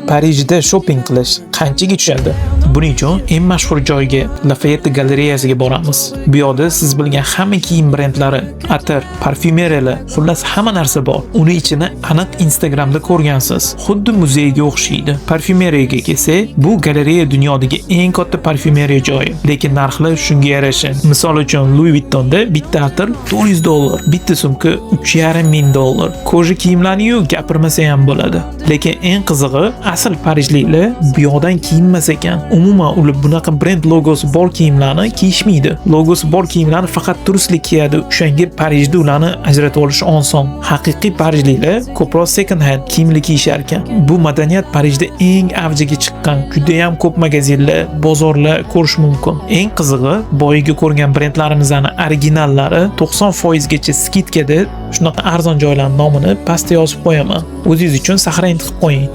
Parijda shopping qilish qanchaga tushadi? Buning uchun eng mashhur joyga Lafayette galereyasiga boramiz. Bu yerda siz bilgan hamma kiyim brendlari, atir, parfyumeriyalar, xullas hamma narsa bor. Uni ichini aniq Instagramda ko'rgansiz. Xuddi muzeyga o'xshaydi. Parfyumeriyaga kelsak, bu galereya dunyodagi eng katta parfyumeriya joyi, lekin narxlar shunga yarasha. Misol uchun Louis Vuittonda bitta atir $400, bitta sumka $3,500. Koja kiyimlarni-yu gapirmasa ham bo'ladi. Lekin eng qizig'i, asl parijliklar bu yoqdan kiyinmas ekan. Umuman ular bunaqa brend logosi bor kiyimlarni kiyishmaydi. Logosi bor kiyimlarni faqat turistlar kiyadi. O'shanga Parijda ularni ajratib olish oson. Haqiqiy parijliklar ko'proq second hand kiyimlar kiyishar ekan. Bu madaniyat Parijda eng avjiga chiqqan. Juda ham ko'p magazinlar, bozorlar ko'rish mumkin. Eng qizig'i, boyiga ko'rgan brendlarimizning originallari 90% gacha skidkada shunaqa arzon joylarning nomini pastda yozib qo'yaman. O'zingiz uchun sahra intiqib qo'ying.